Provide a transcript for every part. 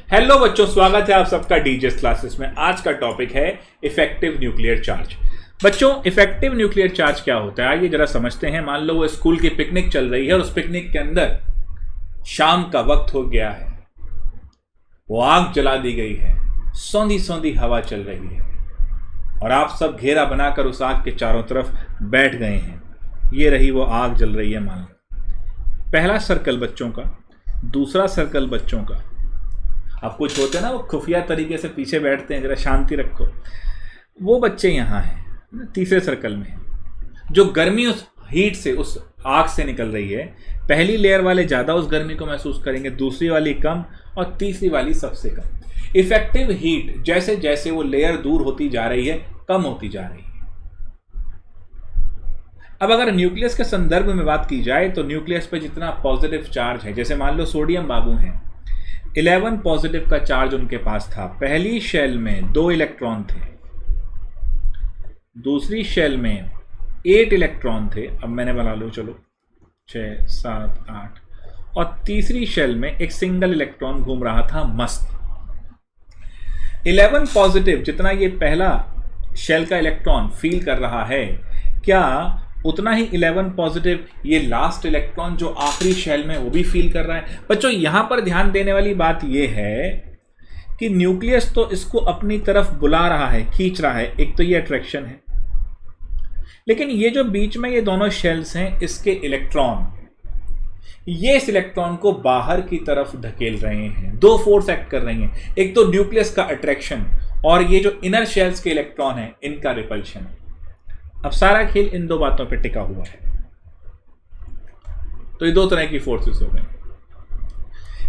Hello बच्चों, स्वागत है आप सबका डीजेस क्लासेस में। आज का टॉपिक है इफेक्टिव न्यूक्लियर चार्ज। बच्चों, इफेक्टिव न्यूक्लियर चार्ज क्या होता है आइए जरा समझते हैं। मान लो वो स्कूल की पिकनिक चल रही है और उस पिकनिक के अंदर शाम का वक्त हो गया है, वो आग जला दी गई है, सौंधी सौंधी हवा चल रही है और आप सब घेरा बनाकर उस आग के चारों तरफ बैठ गए हैं। ये रही वो आग जल रही है। मान लो पहला सर्कल बच्चों का, दूसरा सर्कल बच्चों का। अब कुछ होते हैं ना वो खुफिया तरीके से पीछे बैठते हैं, जरा शांति रखो। वो बच्चे यहाँ हैं तीसरे सर्कल में। जो गर्मी उस हीट से, उस आग से निकल रही है, पहली लेयर वाले ज़्यादा उस गर्मी को महसूस करेंगे, दूसरी वाली कम और तीसरी वाली सबसे कम। इफेक्टिव हीट जैसे जैसे वो लेयर दूर होती जा रही है, कम होती जा रही है। अब अगर न्यूक्लियस के संदर्भ में बात की जाए तो न्यूक्लियस पे जितना पॉजिटिव चार्ज है, जैसे मान लो सोडियम बाबू हैं, 11 पॉजिटिव का चार्ज उनके पास था। पहली शेल में 2 इलेक्ट्रॉन थे, दूसरी शेल में 8 इलेक्ट्रॉन थे। अब मैंने बना लो, चलो 6, 7, 8, और तीसरी शेल में एक सिंगल इलेक्ट्रॉन घूम रहा था मस्त। 11 पॉजिटिव जितना ये पहला शेल का इलेक्ट्रॉन फील कर रहा है, क्या उतना ही 11 पॉजिटिव ये लास्ट इलेक्ट्रॉन जो आखिरी शेल में वो भी फील कर रहा है? बच्चों, यहां पर ध्यान देने वाली बात ये है कि न्यूक्लियस तो इसको अपनी तरफ बुला रहा है, खींच रहा है, एक तो ये अट्रैक्शन है, लेकिन ये जो बीच में ये दोनों शेल्स हैं, इसके इलेक्ट्रॉन ये इस इलेक्ट्रॉन को बाहर की तरफ धकेल रहे हैं। 2 फोर्स एक्ट कर रही हैं, एक तो न्यूक्लियस का अट्रैक्शन और ये जो इनर शेल्स के इलेक्ट्रॉन है इनका रिपल्शन। अब सारा खेल इन 2 बातों पे टिका हुआ है। तो ये 2 तरह की फोर्सेस हो गई।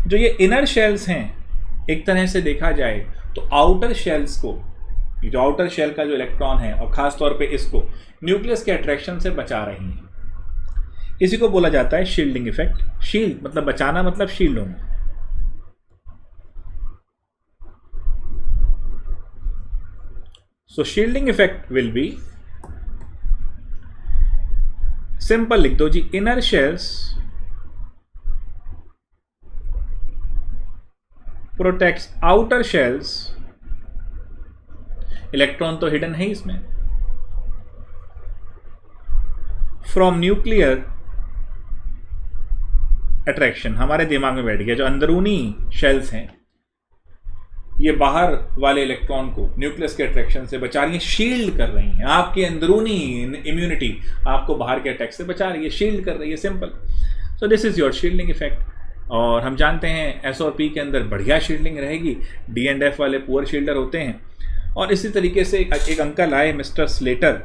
जो ये इनर शेल्स हैं, एक तरह से देखा जाए तो आउटर शेल्स को, जो आउटर शेल का जो इलेक्ट्रॉन है और खास तौर पे इसको न्यूक्लियस के अट्रैक्शन से बचा रही हैं। इसी को बोला जाता है शील्डिंग इफेक्ट। शील्ड मतलब बचाना, मतलब शील्ड होना। So shielding effect will be, simple लिख दो जी, inner shells protects outer shells. Electron तो हिडन है इसमें, फ्रॉम न्यूक्लियर अट्रैक्शन। हमारे दिमाग में बैठ गया, जो अंदरूनी शेल्स हैं ये बाहर वाले इलेक्ट्रॉन को न्यूक्लियस के अट्रैक्शन से बचा रही है, शील्ड कर रही हैं। आपकी अंदरूनी इम्यूनिटी आपको बाहर के अटैक से बचा रही है, शील्ड कर रही है, simple. So this is your shielding effect. और हम जानते हैं एस और पी के अंदर बढ़िया शील्डिंग रहेगी, डी एंड एफ वाले पुअर शील्डर होते हैं। और इसी तरीके से एक अंकल आए, मिस्टर स्लेटर,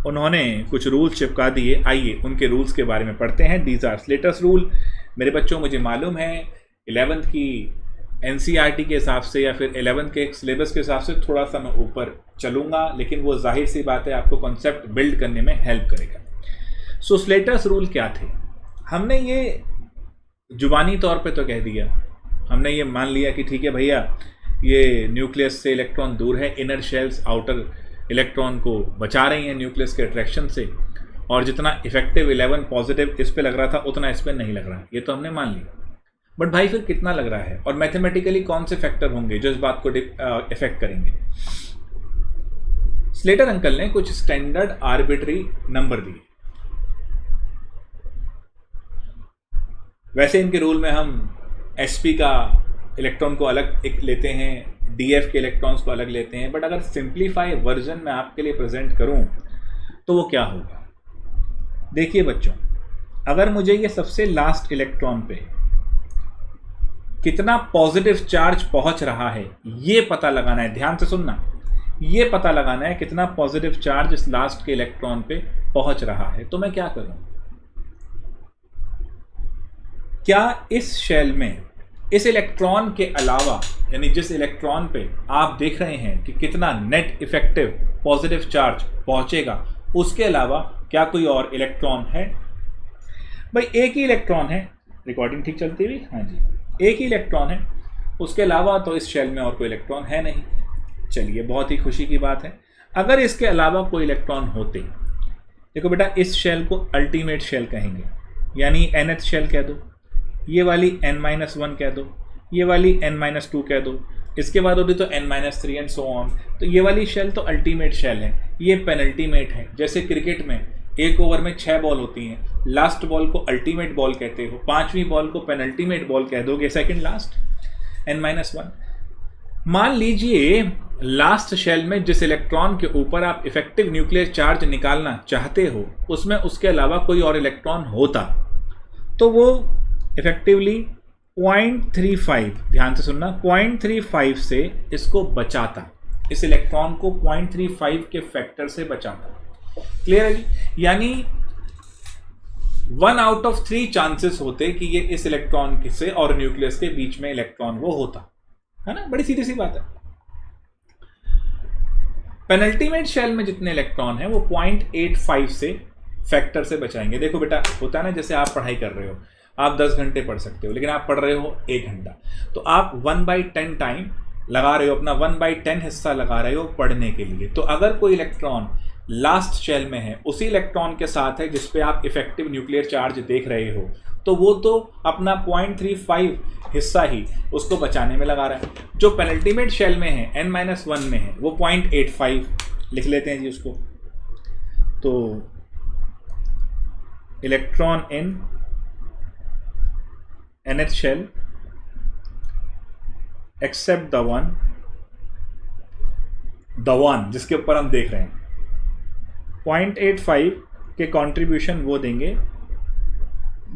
उन्होंने कुछ रूल्स चिपका दिए। आइए उनके रूल्स के बारे में पढ़ते हैं। These are Slater's rule. मेरे बच्चों, मुझे मालूम है 11th की एनसीईआरटी के हिसाब से या फिर 11th के सिलेबस के हिसाब से थोड़ा सा मैं ऊपर चलूँगा, लेकिन वो जाहिर सी बात है आपको कॉन्सेप्ट बिल्ड करने में हेल्प करेगा। सो स्लेटर्स रूल क्या थे? हमने ये जुबानी तौर पे तो कह दिया, हमने ये मान लिया कि ठीक है भैया, ये न्यूक्लियस से इलेक्ट्रॉन दूर है, इनर शेल्स आउटर इलेक्ट्रॉन को बचा रही हैं न्यूक्लियस के अट्रैक्शन से, और जितना इफेक्टिव 11 पॉजिटिव इस पे लग रहा था उतना इस पे नहीं लग रहा, ये तो हमने मान लिया। बट भाई फिर कितना लग रहा है और मैथमेटिकली कौन से फैक्टर होंगे जो इस बात को इफेक्ट करेंगे? स्लेटर अंकल ने कुछ स्टैंडर्ड आर्बिट्री नंबर दिए। वैसे इनके रूल में हम sp का इलेक्ट्रॉन को अलग एक लेते हैं, df के इलेक्ट्रॉन्स को अलग लेते हैं, बट अगर सिंप्लीफाई वर्जन में आपके लिए प्रेजेंट करूं तो वो क्या होगा? देखिए बच्चों, अगर मुझे ये सबसे लास्ट इलेक्ट्रॉन पे कितना पॉजिटिव चार्ज पहुंच रहा है ये पता लगाना है, ध्यान से सुनना, ये पता लगाना है कितना पॉजिटिव चार्ज इस लास्ट के इलेक्ट्रॉन पे पहुंच रहा है, तो मैं क्या करूं? क्या इस शेल में इस इलेक्ट्रॉन के अलावा, यानी जिस इलेक्ट्रॉन पे आप देख रहे हैं कि कितना नेट इफेक्टिव पॉजिटिव चार्ज पहुंचेगा, उसके अलावा क्या कोई और इलेक्ट्रॉन है? भाई एक ही इलेक्ट्रॉन है। रिकॉर्डिंग ठीक चलती हुई? हाँ जी, एक ही इलेक्ट्रॉन है, उसके अलावा तो इस शेल में और कोई इलेक्ट्रॉन है नहीं। चलिए, बहुत ही खुशी की बात है। अगर इसके अलावा कोई इलेक्ट्रॉन होते, देखो बेटा, इस शेल को अल्टीमेट शेल कहेंगे। यानी nth शेल कह दो, ये वाली n-1 कह दो, ये वाली n-2 कह दो, इसके बाद होती तो n-3 एंड सो ऑन। तो ये वाली शेल तो अल्टीमेट शेल है, ये पेनल्टीमेट है। जैसे क्रिकेट में एक ओवर में 6 बॉल होती हैं, लास्ट बॉल को अल्टीमेट बॉल कहते हो, 5वीं बॉल को पेनल्टीमेट बॉल कह दोगे, सेकंड लास्ट n-1। मान लीजिए लास्ट शेल में जिस इलेक्ट्रॉन के ऊपर आप इफेक्टिव न्यूक्लियर चार्ज निकालना चाहते हो उसमें उसके अलावा कोई और इलेक्ट्रॉन होता, तो वो इफेक्टिवली 0.35, ध्यान से सुनना, 0.35 से इसको बचाता, इस इलेक्ट्रॉन को 0.35 के फैक्टर से बचाता। क्लियर है जी? यानी 1 आउट ऑफ 3 चांसेस होते कि ये इस इलेक्ट्रॉन से और न्यूक्लियस के बीच में इलेक्ट्रॉन वो होता, है ना? बड़ी सीधी सी बात है। पेनल्टीमेट शेल में जितने इलेक्ट्रॉन हैं वो 0.85 से फैक्टर से बचाएंगे। देखो बेटा, होता है ना, जैसे आप पढ़ाई कर रहे हो, आप 10 घंटे पढ़ सकते हो, लेकिन आप पढ़ रहे हो 1 घंटा, तो आप 1/10 टाइम लगा रहे हो, अपना 1/10 हिस्सा लगा रहे हो पढ़ने के लिए। तो अगर कोई इलेक्ट्रॉन लास्ट शेल में है, उसी इलेक्ट्रॉन के साथ है जिस पे आप इफेक्टिव न्यूक्लियर चार्ज देख रहे हो, तो वो तो अपना 0.35 हिस्सा ही उसको बचाने में लगा रहा है। जो पेनल्टीमेट शेल में है, n-1 में है, वो 0.85 लिख लेते हैं जी उसको। तो electron in nth shell except the one जिसके ऊपर हम देख रहे हैं, 0.85 के कंट्रीब्यूशन वो देंगे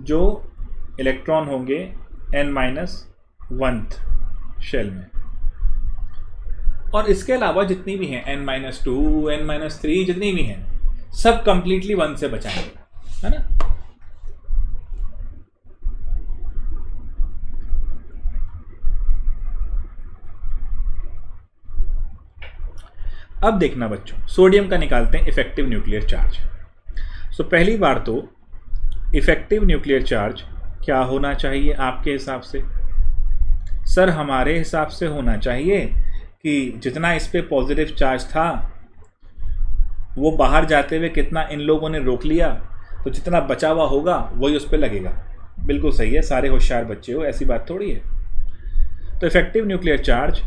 जो इलेक्ट्रॉन होंगे n-1 शेल में, और इसके अलावा जितनी भी हैं n-2 n-3 जितनी भी हैं सब कंप्लीटली 1 से बचाएंगे, है ना? अब देखना बच्चों, सोडियम का निकालते हैं इफेक्टिव न्यूक्लियर चार्ज। सो पहली बार तो इफेक्टिव न्यूक्लियर चार्ज क्या होना चाहिए आपके हिसाब से? सर हमारे हिसाब से होना चाहिए कि जितना इस पे पॉजिटिव चार्ज था वो बाहर जाते हुए कितना इन लोगों ने रोक लिया, तो जितना बचा हुआ होगा वही उस पर लगेगा। बिल्कुल सही है, सारे होशियार बच्चे हो, ऐसी बात थोड़ी है। तो effective nuclear charge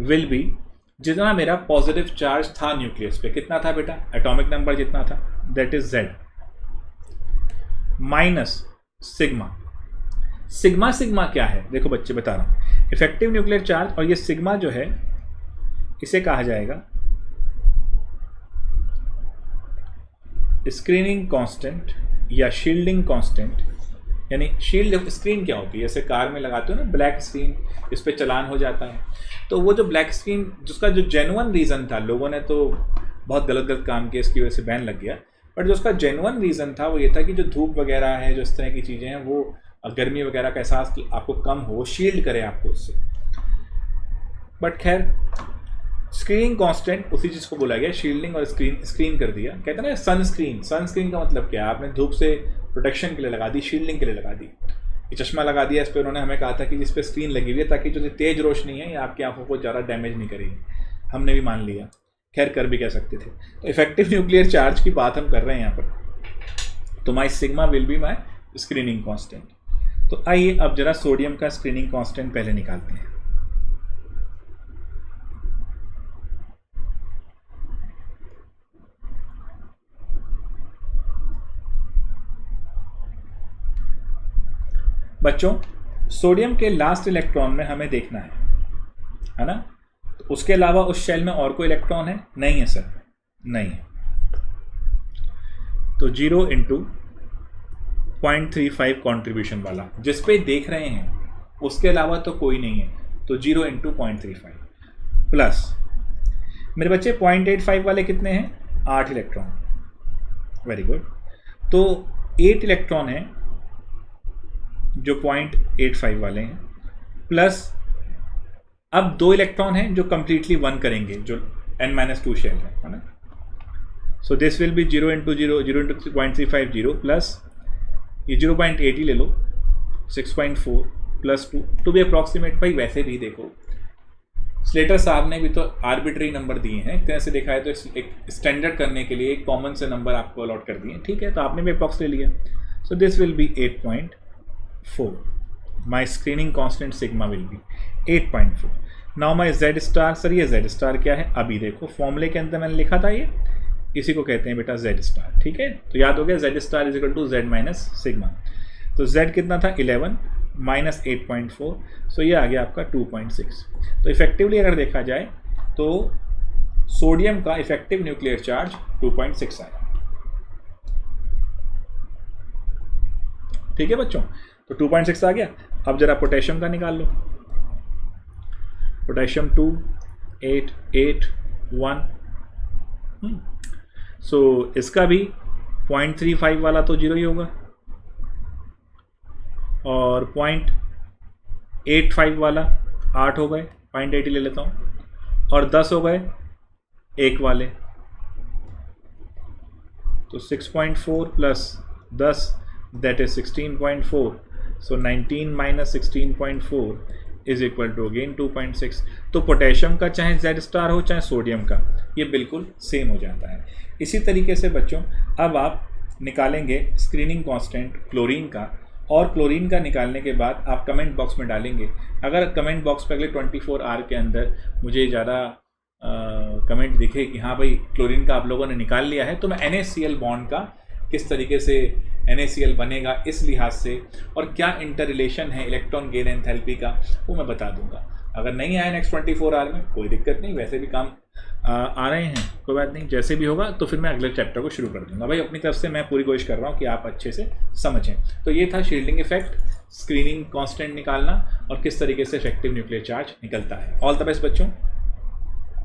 will be, जितना मेरा पॉजिटिव चार्ज था न्यूक्लियस पे, कितना था बेटा? एटॉमिक नंबर जितना था, that is Z minus sigma. Sigma sigma क्या है? देखो बच्चे बता रहा हूं, इफेक्टिव न्यूक्लियर चार्ज, और ये सिग्मा जो है इसे कहा जाएगा स्क्रीनिंग कांस्टेंट या शील्डिंग कांस्टेंट। यानी शील्ड स्क्रीन क्या होती है? जैसे कार में लगाते हो ना ब्लैक स्क्रीन, इस पे चलान हो जाता है, तो वो जो ब्लैक स्क्रीन जिसका जो जेन्युइन रीज़न था, लोगों ने तो बहुत गलत काम किया, इसकी वजह से बैन लग गया, बट जो उसका जेन्युइन रीज़न था वो ये था कि जो धूप वगैरह है, जो इस तरह की चीज़ें हैं, वो गर्मी वगैरह का एहसास आपको कम हो, शील्ड करे आपको उससे। बट खैर, स्क्रीनिंग कांस्टेंट उसी चीज़ को बोला गया, शील्डिंग और स्क्रीन कर दिया। कहते हैं ना सनस्क्रीन, सनस्क्रीन का मतलब क्या है? आपने धूप से प्रोटेक्शन के लिए लगा दी, शील्डिंग के लिए लगा दी। ये चश्मा लगा दिया, इस पर उन्होंने हमें कहा था कि जिस पे स्क्रीन लगी हुई है ताकि जो तेज रोशनी है ये आपकी आंखों को ज़्यादा डैमेज नहीं करेगी। हमने भी मान लिया, खैर कर भी कह सकते थे। तो इफेक्टिव न्यूक्लियर चार्ज की बात हम कर रहे हैं यहाँ पर। तो my sigma will be my screening constant. तो आइए अब जरा सोडियम का स्क्रीनिंग कांस्टेंट पहले निकालते हैं। बच्चों, सोडियम के लास्ट इलेक्ट्रॉन में हमें देखना है ना? तो उसके अलावा उस शेल में और कोई इलेक्ट्रॉन है? नहीं है सर, नहीं है। तो 0 × 0.35 कंट्रीब्यूशन वाला जिस पे देख रहे हैं उसके अलावा तो कोई नहीं है, तो 0 × 0.35 प्लस, मेरे बच्चे 0.85 वाले कितने हैं? 8 इलेक्ट्रॉन। Very good. तो 8 इलेक्ट्रॉन है जो 0.85 वाले हैं, प्लस अब 2 इलेक्ट्रॉन हैं जो कंप्लीटली 1 करेंगे, जो n-2 शेल है ना? So this will be 0 × 0 0 × 0.35 0 plus ये 0.8 ही ले लो, 6.4 प्लस 2 टू बी अप्रॉक्सीमेट। भाई वैसे भी देखो, स्लेटर साहब ने भी तो आर्बिट्री नंबर दिए हैं, एक तरह से देखा है तो एक स्टैंडर्ड करने के लिए एक कॉमन से नंबर आपको अलॉट कर दिए, ठीक है? तो आपने भी अप्रॉक्स ले लिया। So this will be 8.4. My screening constant sigma will be 8.4. Now my z star, sir ये z star क्या है? अभी देखो फॉर्मूले के अंदर मैंने लिखा था ये, इसी को कहते हैं बेटा z स्टार, ठीक है। तो याद हो गया z star is equal to z minus sigma. तो z कितना था 11 माइनस 8.4, सो ये आ गया आपका 2.6। तो इफेक्टिवली अगर देखा जाए तो सोडियम का इफेक्टिव न्यूक्लियर चार्ज 2.6 आया, ठीक है बच्चों। तो 2.6 आ गया। अब जरा पोटेशियम का निकाल लो। पोटेशियम 2, 8, 8, 1। सो इसका भी 0.35 वाला तो 0 ही होगा, और 0.85 वाला 8 हो गए, 0.8 ही ले लेता हूँ, और 10 हो गए 1 वाले। तो 6.4 plus 10 that is 16.4। So 19 minus 16.4 is equal to again 2.6। तो पोटेशियम का चाहे जेड स्टार हो चाहे सोडियम का, ये बिल्कुल सेम हो जाता है। इसी तरीके से बच्चों अब आप निकालेंगे स्क्रीनिंग कांस्टेंट क्लोरीन का, और क्लोरीन का निकालने के बाद आप कमेंट बॉक्स में डालेंगे। अगर कमेंट बॉक्स पे अगले 24 आवर के अंदर मुझे ज़्यादा कमेंट दिखे कि हाँ भाई क्लोरीन का आप लोगों ने निकाल लिया है, तो मैं NaCl बॉन्ड का किस तरीके से NaCl बनेगा इस लिहाज से, और क्या इंटर रिलेशन है इलेक्ट्रॉन गेन एंथैल्पी का, वो मैं बता दूंगा। अगर नहीं आया नेक्स्ट 24 आवर में कोई दिक्कत नहीं, वैसे भी काम आ रहे हैं, कोई बात नहीं, जैसे भी होगा तो फिर मैं अगले चैप्टर को शुरू कर दूंगा। भाई अपनी तरफ से मैं पूरी कोशिश कर रहा हूँ कि आप अच्छे से समझें। तो ये था शील्डिंग इफेक्ट, स्क्रीनिंग कांस्टेंट निकालना, और किस तरीके से इफेक्टिव न्यूक्लियर चार्ज निकलता है। ऑल द बेस्ट बच्चों।